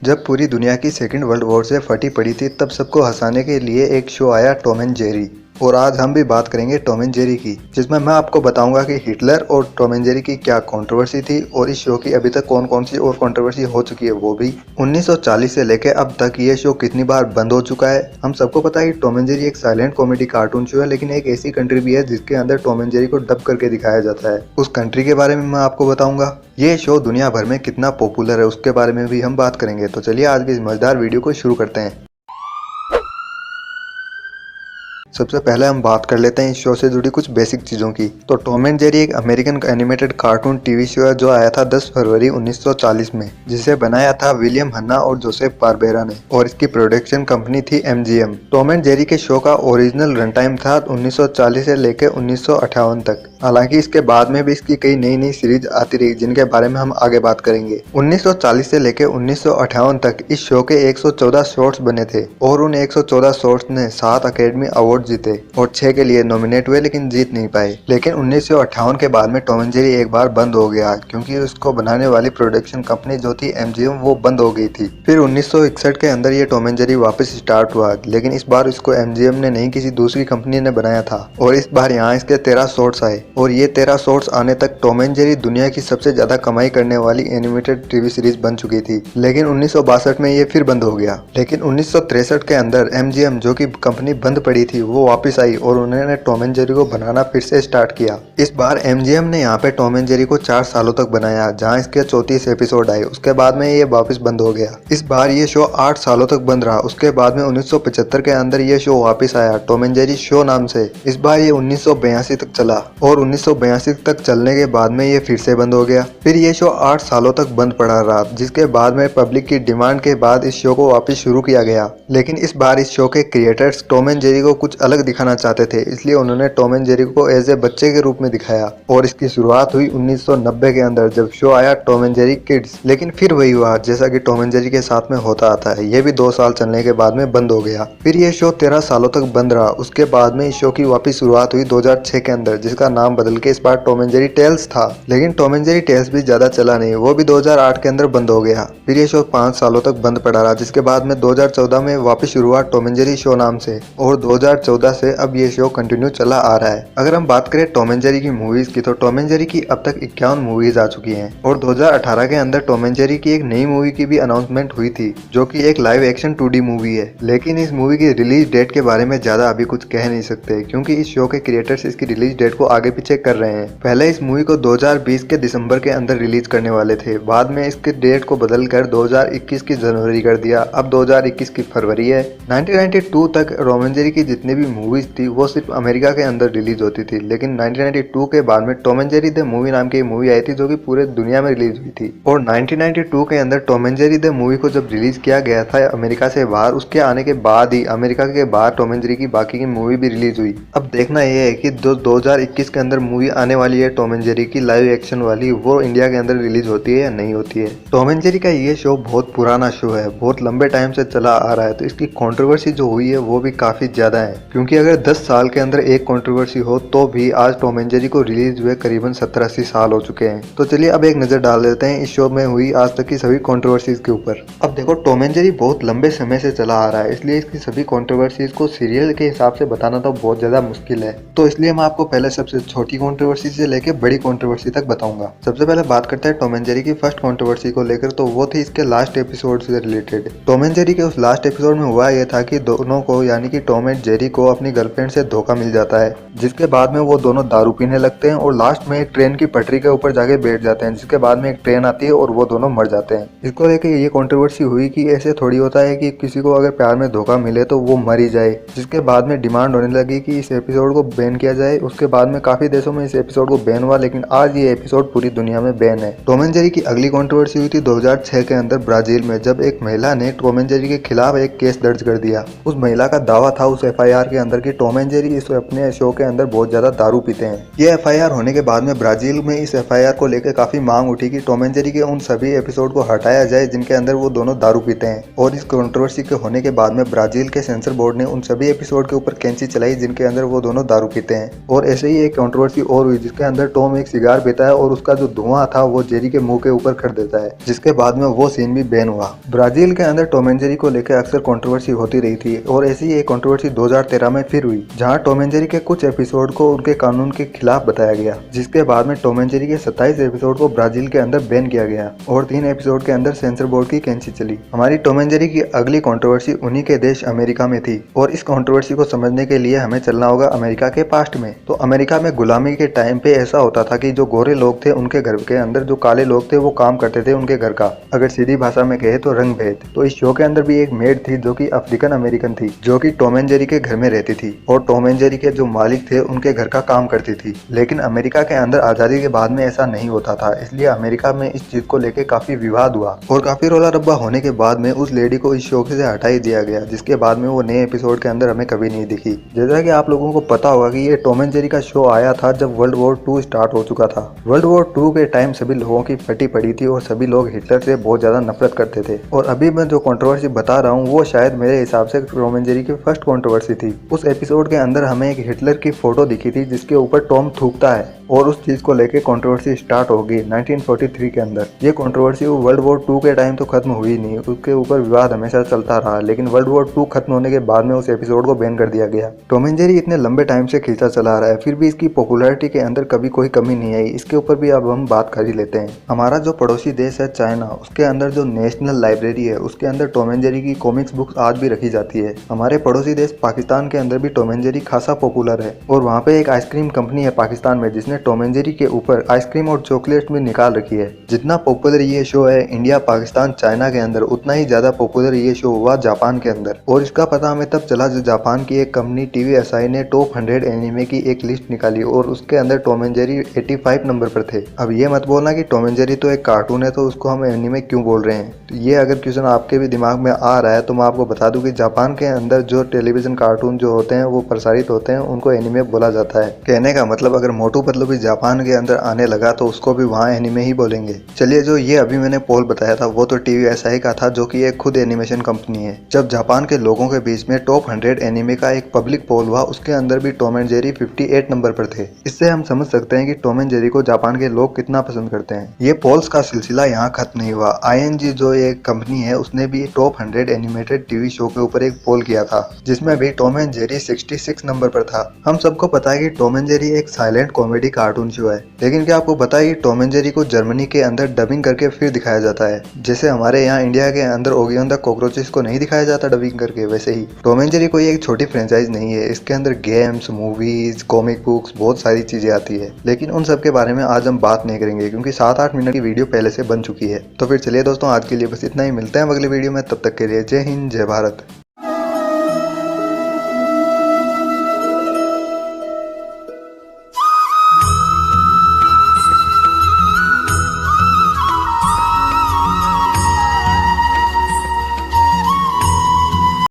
जब पूरी दुनिया की सेकेंड वर्ल्ड वॉर से फटी पड़ी थी तब सबको हंसाने के लिए एक शो आया टॉम एंड जेरी। और आज हम भी बात करेंगे टॉम एंड जेरी की, जिसमें मैं आपको बताऊंगा कि हिटलर और टॉम एंड जेरी की क्या कंट्रोवर्सी थी और इस शो की अभी तक कौन कौन सी और कंट्रोवर्सी हो चुकी है वो भी। 1940 से लेकर अब तक ये शो कितनी बार बंद हो चुका है। हम सबको पता है कि टॉम एंड जेरी एक साइलेंट कॉमेडी कार्टून शो है, लेकिन एक ऐसी कंट्री भी है जिसके अंदर टॉम एंड जेरी को डब करके दिखाया जाता है। उस कंट्री के बारे में मैं आपको बताऊंगा। ये शो दुनिया भर में कितना पॉपुलर है उसके बारे में भी हम बात करेंगे। तो चलिए आज की इस मजेदार वीडियो को शुरू करते हैं। सबसे पहले हम बात कर लेते हैं इस शो से जुड़ी कुछ बेसिक चीज़ों की। तो टॉम एंड जेरी एक American animated cartoon TV show है जो आया था 10 फरवरी 1940 में, जिसे बनाया था विलियम हन्ना और जोसेफ बारबेरा ने, और इसकी प्रोडक्शन कंपनी थी MGM। टॉम एंड जेरी के शो का ओरिजिनल रन टाइम था 1940 से लेकर 1958 तक। हालांकि इसके बाद में भी इसकी कई नई नई सीरीज आती रही जिनके बारे में हम आगे बात करेंगे। 1940 से लेकर 1958 तक इस शो के 114 शॉर्ट्स बने थे और उन 114 शॉर्ट्स ने 7 अकेडमी अवार्ड जीते और 6 के लिए नॉमिनेट हुए लेकिन जीत नहीं पाए। लेकिन 1958 के बाद में टॉम एंड जेरी एक बार बंद हो गया क्योंकि उसको बनाने वाली प्रोडक्शन कंपनी जो थी MGM वो बंद हो गई थी। फिर 1961 के अंदर ये टॉम एंड जेरी वापस स्टार्ट हुआ, लेकिन इस बार इसको MGM ने नहीं किसी दूसरी कंपनी ने बनाया था और इस बार यहाँ इसके 13 शॉर्ट्स आए और ये 13 शॉर्ट्स आने तक टॉम एंड जेरी दुनिया की सबसे ज्यादा कमाई करने वाली एनिमेटेड टीवी सीरीज बन चुकी थी। लेकिन 1962 में ये फिर बंद हो गया। लेकिन 1963 के अंदर MGM जो की कंपनी बंद पड़ी थी वो वापस आई और उन्होंने टॉम एंड जेरी को बनाना फिर से स्टार्ट किया। इस बार MGM ने यहाँ पे टॉम एंड जेरी को 4 सालों तक बनाया, जहाँ इसके 34 एपिसोड आए। उसके बाद में ये वापस बंद हो गया। इस बार ये शो 8 सालों तक बंद रहा। उसके बाद में 1975 के अंदर ये शो वापस आया टॉम एंड जेरी शो नाम से। इस बार ये 1982 तक चला और 1982 तक चलने के बाद में ये फिर से बंद हो गया। फिर ये शो 8 सालों तक बंद पड़ा रहा, जिसके बाद में पब्लिक की डिमांड के बाद इस शो को वापस शुरू किया गया। लेकिन इस बार इस शो के क्रिएटर्स टॉम एंड जेरी को कुछ अलग दिखाना चाहते थे, इसलिए उन्होंने टॉम एंड जेरी को एज ए बच्चे के रूप में दिखाया और इसकी शुरुआत हुई 1990 के अंदर जब शो आया टॉम एंड जेरी किड्स। लेकिन फिर वही हुआ जैसा कि टॉम एंड जेरी के साथ में होता आता है, ये भी 2 साल चलने के बाद में बंद हो गया। फिर ये शो 13 सालों तक बंद रहा। उसके बाद में इस शो की वापस शुरुआत हुई 2006 के अंदर, जिसका नाम बदल के इस बार टॉम एंड जेरी टेल्स था। लेकिन टॉम एंड जेरी टेल्स भी ज्यादा चला नहीं, वो भी 2008 के अंदर बंद हो गया। फिर ये शो 5 सालों तक बंद पड़ा रहा, जिसके बाद में 2014 में वापस शुरू हुआ टॉम एंड जेरी शो नाम से, और 2014 से अब ये शो कंटिन्यू चला आ रहा है। अगर हम बात करें टॉम एंड जेरी की मूवीज की, तो टॉम एंड जेरी की अब तक 51 मूवीज आ चुकी हैं और 2018 के अंदर टॉम एंड जेरी की एक नई मूवी की भी अनाउंसमेंट हुई थी, जो कि एक लाइव एक्शन 2D मूवी है। लेकिन इस मूवी की रिलीज डेट के बारे में ज्यादा अभी कुछ कह नहीं सकते, क्योंकि इस शो के क्रिएटर्स इसकी रिलीज डेट को आगे पीछे कर रहे हैं। पहले इस मूवी को 2020 के दिसंबर के अंदर रिलीज करने वाले थे, बाद में इसके डेट को बदलकर 2021 की जनवरी कर दिया। अब 2021 की फरवरी है। 1992 तक टॉम एंड जेरी की जितनी भी मूवीज थी वो सिर्फ अमेरिका के अंदर रिलीज होती थी, लेकिन 1992 के बाद में Tom and Jerry the movie नाम की मूवी आई थी जो कि पूरे दुनिया में रिलीज हुई थी। और 1992 के अंदर Tom and Jerry the movie को जब रिलीज किया गया था अमेरिका से बाहर, उसके आने के बाद ही अमेरिका के बाहर टॉम एंड जेरी की बाकी की मूवी भी रिलीज हुई। अब देखना यह है कि 2021 के अंदर मूवी आने वाली है टॉम एंड जेरी की लाइव एक्शन वाली, वो इंडिया के अंदर रिलीज होती है या नहीं होती है। टॉम एंड जेरी का ये शो बहुत पुराना शो है, बहुत लंबे टाइम से चला आ रहा है, तो इसकी कंट्रोवर्सी जो हुई है वो भी काफी ज्यादा है। क्योंकि अगर 10 साल के अंदर एक कंट्रोवर्सी हो तो भी आज टॉम एंड जेरी को रिलीज हुए करीबन 70-80 साल हो चुके हैं। तो चलिए अब एक नजर डाल देते हैं इस शो में हुई आज तक की सभी कंट्रोवर्सीज के ऊपर। अब देखो टॉम एंड जेरी बहुत लंबे समय से चला आ रहा है, इसलिए इसकी सभी कंट्रोवर्सीज को सीरियल के हिसाब से बताना तो बहुत ज्यादा मुश्किल है। तो इसलिए मैं आपको पहले सबसे छोटी कंट्रोवर्सी से लेकर बड़ी कंट्रोवर्सी तक बताऊंगा। सबसे पहले बात करते हैं टॉम एंड जेरी की फर्स्ट कंट्रोवर्सी को लेकर, तो वो थी इसके लास्ट एपिसोड से रिलेटेड। टॉम एंड जेरी के उस लास्ट एपिसोड में हुआ यह था कि दोनों को यानी कि टॉम एंड जेरी को अपनी गर्लफ्रेंड से धोखा मिल जाता है, जिसके बाद में वो दोनों दारू पीने लगते हैं और लास्ट में एक ट्रेन की पटरी के ऊपर जाके बैठ जाते हैं, जिसके बाद में एक ट्रेन आती है और वो दोनों मर जाते हैं। इसको लेकर ये कंट्रोवर्सी हुई कि ऐसे थोड़ी होता है कि किसी को अगर प्यार में धोखा मिले तो वो मर ही जाए, जिसके बाद में डिमांड होने लगी कि इस एपिसोड को बैन किया जाए। उसके बाद में काफी देशों में इस एपिसोड को बैन हुआ, लेकिन आज ये एपिसोड पूरी दुनिया में बैन है। टॉम एंड जेरी की अगली कंट्रोवर्सी हुई थी 2006 के अंदर ब्राजील में, जब एक महिला ने टॉम एंड जेरी के खिलाफ एक केस दर्ज कर दिया। उस महिला का दावा था उस FIR के अंदर कि टॉम एंड जेरी इस अपने शो के अंदर बहुत ज्यादा दारू पीते हैं। ये एफआईआर होने के बाद में ब्राजील में इस एफआईआर को लेकर काफी मांग उठी कि टॉम एंड जेरी के उन सभी एपिसोड को हटाया जाए जिनके अंदर वो दोनों दारू पीते हैं। और इस कंट्रोवर्सी के होने के बाद में ब्राजील के सेंसर बोर्ड ने उन सभी एपिसोड के ऊपर कैंची चलाई जिनके अंदर वो दोनों दारू पीते हैं। और ऐसे ही एक कंट्रोवर्सी और हुई जिसके अंदर टॉम एक सिगार पीता है और उसका जो धुआं था वो जेरी के मुंह के ऊपर कर देता है, जिसके बाद में वो सीन भी बैन हुआ। ब्राजील के अंदर टॉम एंड जेरी को लेकर अक्सर कंट्रोवर्सी होती रही थी और ऐसी एक कंट्रोवर्सी 2013 में फिर हुई जहां टॉम एंड जेरी के कुछ एपिसोड को उनके कानून के खिलाफ बताया गया, जिसके बाद में टॉम एंड जेरी के 27 एपिसोड को ब्राजील के अंदर बैन किया गया और 3 एपिसोड के अंदर सेंसर बोर्ड की कैंची चली। हमारी टॉम एंड जेरी की अगली कंट्रोवर्सी उन्हीं के देश अमेरिका में थी और इस कंट्रोवर्सी को समझने के लिए हमें चलना होगा अमेरिका के पास्ट में। तो अमेरिका में गुलामी के टाइम पे ऐसा होता था कि जो गोरे लोग थे उनके घर के अंदर जो काले लोग थे वो काम करते थे उनके घर का, अगर सीधी भाषा में कहे तो रंग भेद। तो इस शो के अंदर भी एक मेड थी जो कि अफ्रीकन अमेरिकन थी, जो कि टॉम एंड जेरी के घर में रहती थी और टॉम एंड जेरी के जो मालिक थे उनके घर का काम करती थी। लेकिन अमेरिका के अंदर आजादी के बाद में ऐसा नहीं होता था, इसलिए अमेरिका में इस चीज को लेकर काफी विवाद हुआ और काफी रोला रब्बा होने के बाद में उस लेडी को इस शो से हटा ही दिया गया, जिसके बाद में वो नए एपिसोड के अंदर हमें कभी नहीं दिखी। जैसा कि आप लोगों को पता होगा कि ये टॉम एंड जेरी का शो आया था जब वर्ल्ड वॉर 2 स्टार्ट हो चुका था। वर्ल्ड वॉर 2 के टाइम सभी लोगों की फटी पड़ी थी और सभी लोग हिटलर से बहुत ज्यादा नफरत करते थे। और अभी मैं जो कंट्रोवर्सी बता रहा हूँ वो शायद मेरे हिसाब से टॉम एंड जेरी की फर्स्ट कंट्रोवर्सी थी। उस एपिसोड के अंदर हमें एक हिटलर की फोटो दिखी थी जिसके ऊपर टॉम थूकता है और उस चीज को लेके कंट्रोवर्सी स्टार्ट होगी 1943 के अंदर। ये कंट्रोवर्सी वर्ल्ड वॉर 2 के टाइम तो खत्म हुई नहीं, उसके ऊपर विवाद हमेशा चलता रहा, लेकिन वर्ल्ड वॉर 2 खत्म होने के बाद में उस एपिसोड को बैन कर दिया गया। टॉम एंड जेरी इतने लंबे टाइम से खींचा चला रहा है, फिर भी इसकी पॉपुलैरिटी के अंदर कभी कोई कमी नहीं आई। इसके ऊपर भी अब हम बात कर ही लेते हैं। हमारा जो पड़ोसी देश है चाइना, उसके अंदर जो नेशनल लाइब्रेरी है उसके अंदर टॉम एंड जेरी की कॉमिक्स बुक्स आज भी रखी जाती है। हमारे पड़ोसी देश पाकिस्तान के अंदर भी टॉम एंड जेरी खासा पॉपुलर है और वहाँ पे एक आइसक्रीम कंपनी है पाकिस्तान में जिसने टॉम एंड जेरी के ऊपर आइसक्रीम और चॉकलेट भी निकाल रखी है। जितना पॉपुलर ये शो है इंडिया, पाकिस्तान, चाइना के अंदर, उतना ही ज्यादा पॉपुलर ये शो हुआ जापान के अंदर। और इसका पता हमें तब चला जब जापान की एक कंपनी TVSI ने टॉप 100 एनिमे की एक लिस्ट निकाली और उसके अंदर टॉम एंड जेरी 85 नंबर पर थे। अब ये मत बोलना कि टॉम एंड जेरी तो एक कार्टून है तो उसको हम एनिमे क्यों बोल रहे हैं। तो ये अगर क्वेश्चन आपके भी दिमाग में आ रहा है तो मैं आपको बता दूं कि जापान के अंदर जो टेलीविजन कार्टून जो होते हैं वो प्रसारित होते हैं उनको एनिमे बोला जाता है। कहने का मतलब अगर मोटू पतलू भी जापान के अंदर आने लगा तो उसको भी वहाँ एनिमे ही बोलेंगे। चलिए, जो ये अभी मैंने पोल बताया था वो तो TVSI का था जो कि एक खुद एनिमेशन कंपनी है। जब जापान के लोगों के बीच में टॉप 100 एनिमे का एक पब्लिक पोल हुआ उसके अंदर भी टॉम एंड जेरी 58 नंबर पर थे। इससे हम समझ सकते हैं कि टॉम एंड जेरी को जापान के लोग कितना पसंद करते हैं। ये पोल्स का सिलसिला यहाँ खत्म नहीं हुआ। ING जो एक कंपनी है उसने भी टॉप 100 एनिमेटेड टीवी शो के ऊपर एक पोल किया था जिसमें भी टॉम एंड जेरी 66 नंबर पर था। हम सबको पता है कि टॉम एंड जेरी एक साइलेंट कॉमेडी कार्टून शो है, लेकिन क्या आपको पता है कि टॉम एंड जेरी को जर्मनी के अंदर डबिंग करके फिर दिखाया जाता है। जैसे हमारे यहाँ इंडिया के अंदर ओगी एंड द कॉकरोचेस को नहीं दिखाया जाता डबिंग करके, वैसे ही टॉम एंड जेरी कोई एक छोटी फ्रेंचाइज नहीं है। इसके अंदर गेम्स, मूवीज, कॉमिक बुक्स, बहुत सारी चीजें आती है, लेकिन उन सब के बारे में आज हम बात नहीं करेंगे क्योंकि 7-8 मिनट की वीडियो पहले से बन चुकी है। तो फिर चलिए दोस्तों, आज के लिए बस इतना ही। मिलते हैं अगले वीडियो में, तब तक के लिए जय हिंद, जय भारत।